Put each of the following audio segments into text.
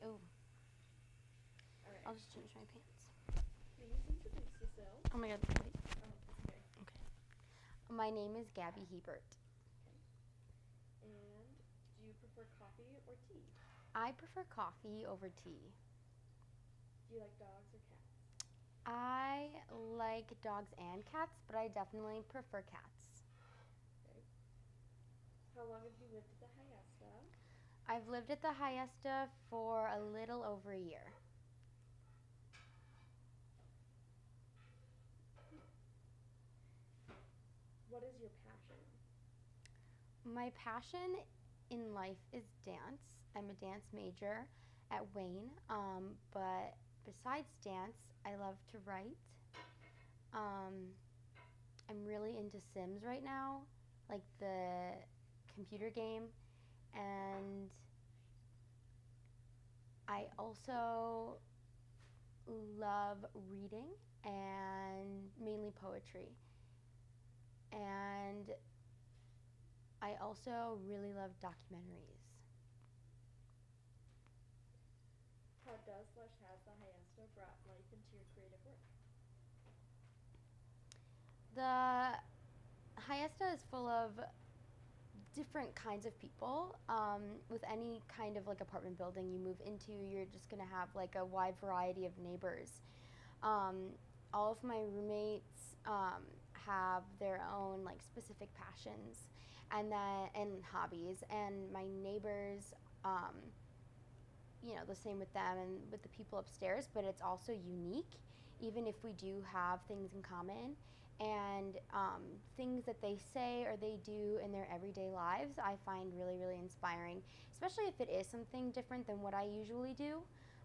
Oh, All right. I'll just change my pants. Please introduce yourself. Oh my god, wait. Oh, okay. Okay. My name is Gabby Hebert. Okay. And do you prefer coffee or tea? I prefer coffee over tea. Do you like dogs or cats? I like dogs and cats, but I definitely prefer cats. Okay. How long have you lived at the Hyesta? I've lived at the Hyesta for a little over a year. What is your passion? My passion in life is dance. I'm a dance major at Wayne, but besides dance, I love to write. I'm really into Sims right now, like the computer game, and I also love reading and mainly poetry. And I also really love documentaries. How does/has the Hyesta brought life into your creative work? The Hyesta is full of different kinds of people. With any kind of like apartment building you move into, you're just gonna have like a wide variety of neighbors. All of my roommates have their own like specific passions and hobbies, and my neighbors, the same with them and with the people upstairs. But it's also unique, even if we do have things in common. And things that they say or they do in their everyday lives, I find really, really inspiring, especially if it is something different than what I usually do.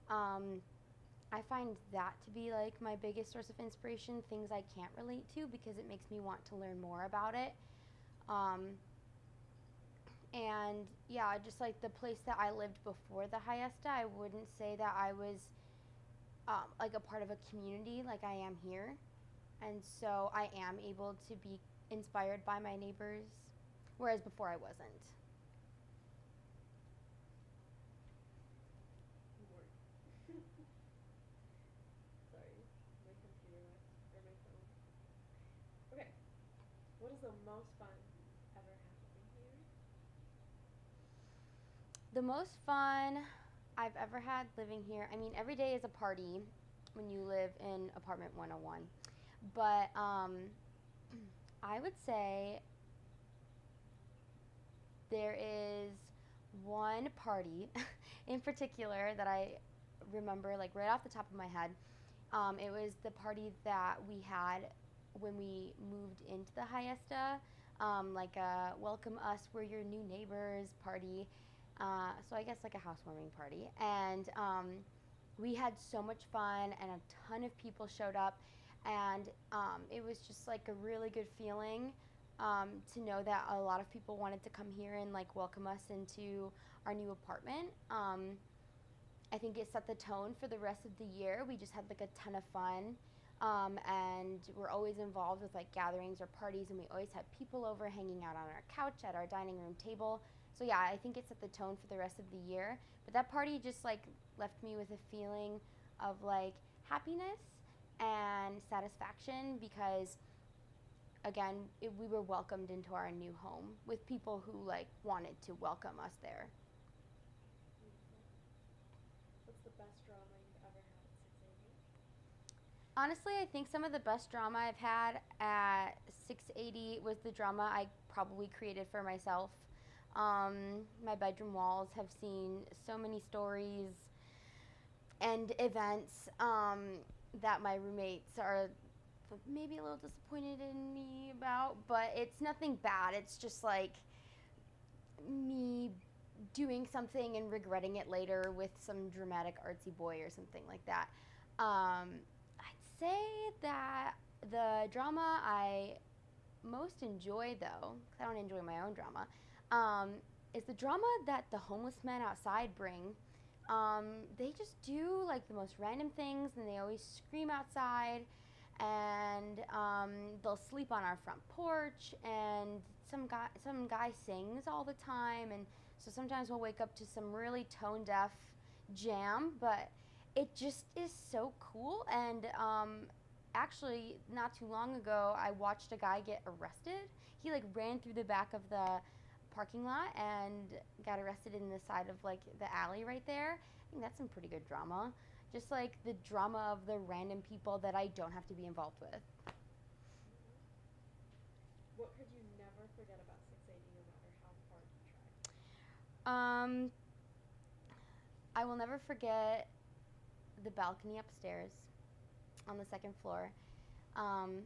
I find that to be like my biggest source of inspiration, things I can't relate to, because it makes me want to learn more about it. And yeah, just like the place that I lived before the Hyesta, I wouldn't say that I was like a part of a community like I am here. And so I am able to be inspired by my neighbors, whereas before I wasn't. Work. Sorry, my computer went, or my phone. Okay. What is the most fun ever had living here? The most fun I've ever had living here, I mean, every day is a party when you live in apartment 101. But I would say there is one party in particular that I remember like right off the top of my head. It was the party that we had when we moved into the Hyesta, like a welcome us, we're your new neighbors party. So I guess like a housewarming party. And we had so much fun, and a ton of people showed up. And it was just like a really good feeling to know that a lot of people wanted to come here and like welcome us into our new apartment. I think it set the tone for the rest of the year. We just had like a ton of fun. And we're always involved with like gatherings or parties, and we always had people over hanging out on our couch at our dining room table. So yeah, I think it set the tone for the rest of the year. But that party just like left me with a feeling of like happiness and satisfaction, because again, we were welcomed into our new home with people who like wanted to welcome us there. Beautiful. What's the best drama you've ever had at 680? Honestly, I think some of the best drama I've had at 680 was the drama I probably created for myself. My bedroom walls have seen so many stories and events that my roommates are maybe a little disappointed in me about, but it's nothing bad. It's just like me doing something and regretting it later with some dramatic artsy boy or something like that. I'd say that the drama I most enjoy, though, because I don't enjoy my own drama, is the drama that the homeless men outside bring. They just do like the most random things, and they always scream outside, and they'll sleep on our front porch, and some guy sings all the time, and so sometimes we'll wake up to some really tone deaf jam, but it just is so cool. And actually, not too long ago, I watched a guy get arrested. He like ran through the back of the parking lot and got arrested in the side of like the alley right there. I think that's some pretty good drama. Just like the drama of the random people that I don't have to be involved with. What could you never forget about 680 no matter how hard you try? Um, I will never forget the balcony upstairs on the second floor. Um,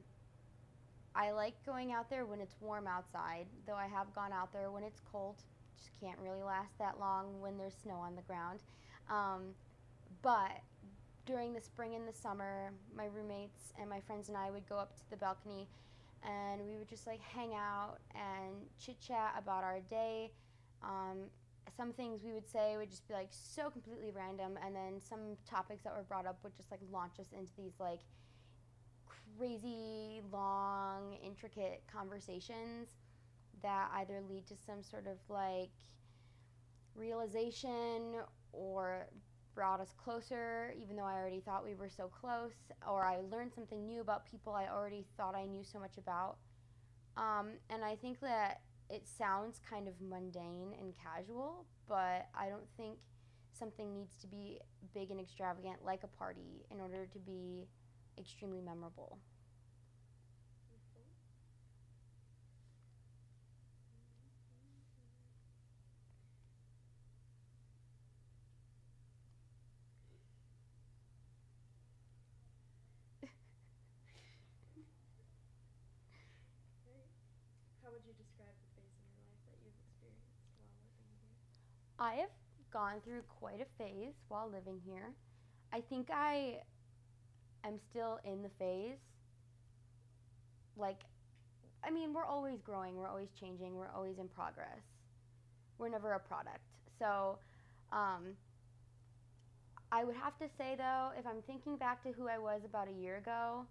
I like going out there when it's warm outside, though I have gone out there when it's cold. Just can't really last that long when there's snow on the ground. Um, but during the spring and the summer, my roommates and my friends and I would go up to the balcony and we would just like hang out and chit chat about our day. Um, some things we would say would just be like so completely random, and then some topics that were brought up would just like launch us into these like crazy, long, intricate conversations that either lead to some sort of like realization or brought us closer, even though I already thought we were so close, or I learned something new about people I already thought I knew so much about. And I think that it sounds kind of mundane and casual, but I don't think something needs to be big and extravagant like a party in order to be extremely memorable. Right. How would you describe the phase in your life that you've experienced while living here? I have gone through quite a phase while living here. I think I am still in the phase. Like, I mean, we're always growing, we're always changing, we're always in progress. We're never a product. So, um, I would have to say though, if I'm thinking back to who I was about a year ago,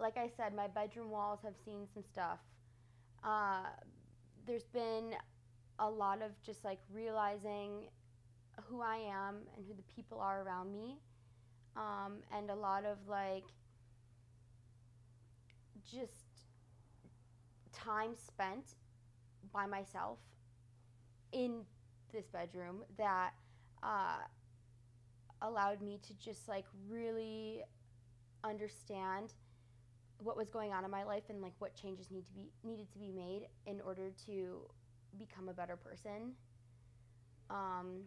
like I said, my bedroom walls have seen some stuff. Uh, there's been a lot of just like realizing who I am and who the people are around me, and a lot of like just time spent by myself in this bedroom that uh, allowed me to just like really understand what was going on in my life and like what changes needed to be made in order to become a better person. Um,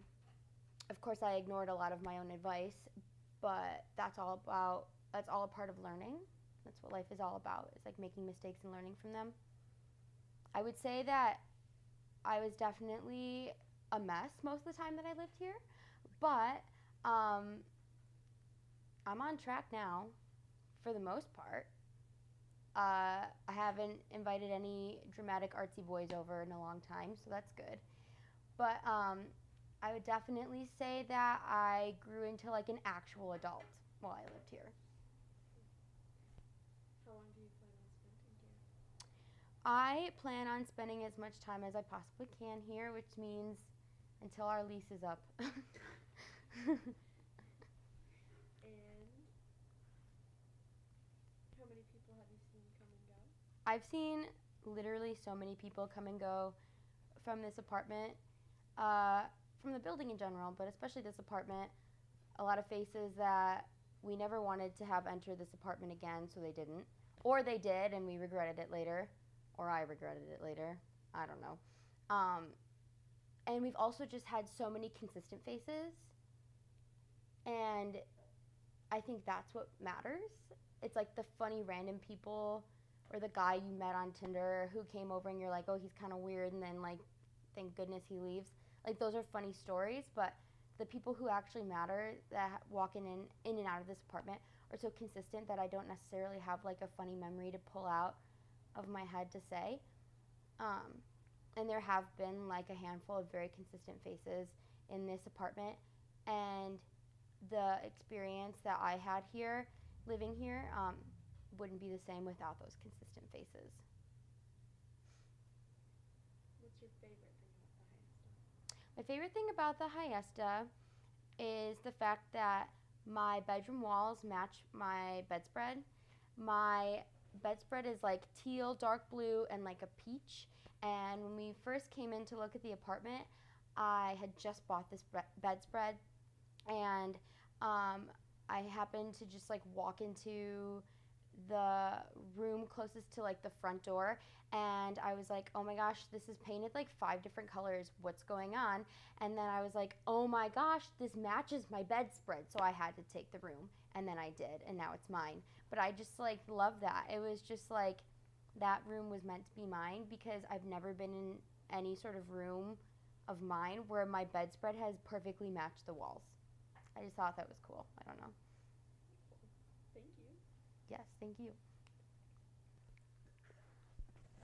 of course, I ignored a lot of my own advice, but that's all a part of learning. That's what life is all about. It's like making mistakes and learning from them. I would say that I was definitely a mess most of the time that I lived here, but um, I'm on track now for the most part. I haven't invited any dramatic artsy boys over in a long time, so that's good. But I would definitely say that I grew into like an actual adult while I lived here. How long do you plan on spending here? I plan on spending as much time as I possibly can here, which means until our lease is up. And how many people have you seen come and go? I've seen literally so many people come and go from this apartment, from the building in general, but especially this apartment. A lot of faces that we never wanted to have enter this apartment again, so they didn't. Or they did, and we regretted it later. Or I regretted it later. I don't know. And we've also just had so many consistent faces, and I think that's what matters. It's like the funny random people or the guy you met on Tinder who came over and you're like, oh, he's kind of weird, and then like, thank goodness he leaves. Like those are funny stories, but the people who actually matter that walk in and out of this apartment are so consistent that I don't necessarily have like a funny memory to pull out of my head to say. Um, and there have been like a handful of very consistent faces in this apartment, and the experience that I had here, living here, wouldn't be the same without those consistent faces. What's your favorite thing about the Heights stuff? My favorite thing about the Hyesta is the fact that my bedroom walls match my bedspread. My bedspread is like teal, dark blue, and like a peach. And when we first came in to look at the apartment, I had just bought this bedspread, and um, I happened to just like walk into the room closest to like the front door, and I was like, oh my gosh, this is painted like 5 different colors, what's going on? And then I was like, oh my gosh, this matches my bedspread. So I had to take the room, and then I did, and now it's mine. But I just like love that. It was just like that room was meant to be mine, because I've never been in any sort of room of mine where my bedspread has perfectly matched the walls. I just thought that was cool. I don't know. Thank you. Yes, thank you.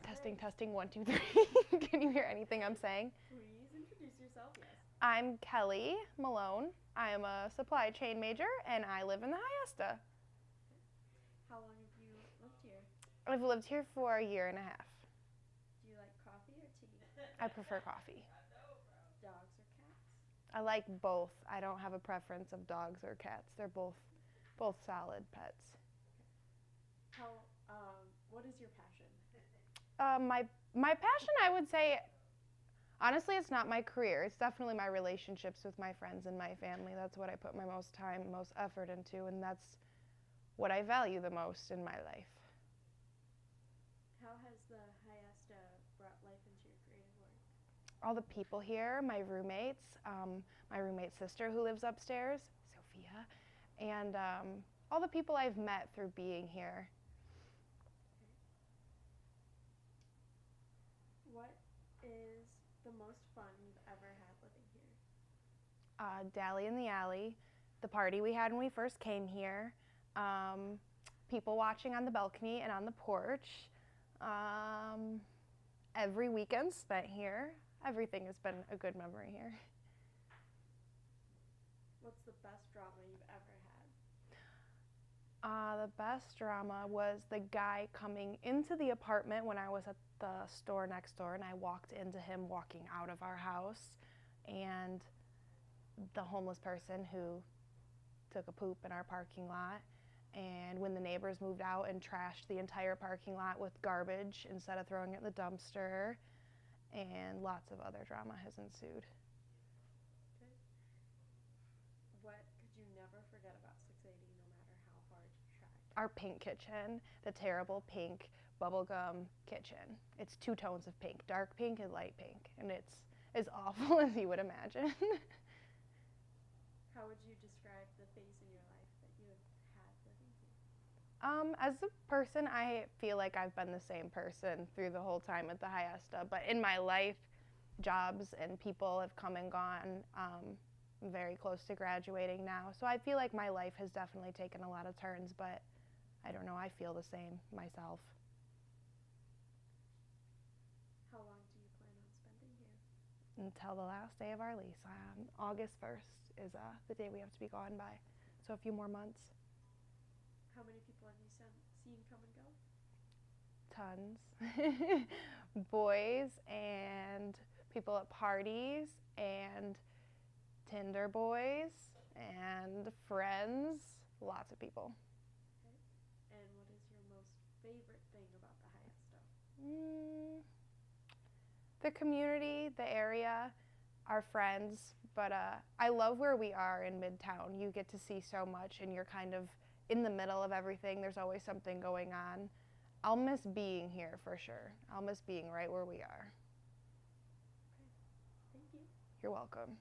Testing, testing, 1, 2, 3. Can you hear anything I'm saying? Please introduce yourself. Yes. I'm Kelly Malone. I am a supply chain major, and I live in the Hyesta. How long have you lived here? I've lived here for a year and a half. Do you like coffee or tea? I prefer coffee. Dogs or cats? I like both. I don't have a preference of dogs or cats. They're both solid pets. What is your passion? My passion, I would say, honestly, it's not my career. It's definitely my relationships with my friends and my family. That's what I put my most time, most effort into, and that's what I value the most in my life. How has the Hyesta brought life into your creative work? All the people here, my roommates, my roommate's sister who lives upstairs, Sophia, and all the people I've met through being here. What is the most fun you've ever had living here? Dally in the Alley, the party we had when we first came here, people watching on the balcony and on the porch, every weekend spent here. Everything has been a good memory here. What's the best drama you've ever had? The best drama was the guy coming into the apartment when I was at the store next door, and I walked into him walking out of our house, and the homeless person who took a poop in our parking lot. And when the neighbors moved out and trashed the entire parking lot with garbage instead of throwing it in the dumpster, and lots of other drama has ensued. Okay. What could you never forget about 680 no matter how hard you tried? Our pink kitchen, the terrible pink bubblegum kitchen. It's 2 tones of pink, dark pink and light pink, and it's as awful as you would imagine. How would you describe the phase in your life that you have had living here? As a person, I feel like I've been the same person through the whole time at the Hyesta, but in my life, jobs and people have come and gone. I'm very close to graduating now, so I feel like my life has definitely taken a lot of turns, but I don't know, I feel the same myself. How long do you plan on spending here? Until the last day of our lease. August 1st is the day we have to be gone by, so a few more months. How many people have you seen come and go? Tons. Boys and people at parties and Tinder boys and friends, lots of people. Okay. And what is your most favorite thing about the Hyesta? The community, the area, our friends, but I love where we are in Midtown. You get to see so much, and you're kind of in the middle of everything. There's always something going on. I'll miss being here for sure. I'll miss being right where we are. Okay. Thank you. You're welcome.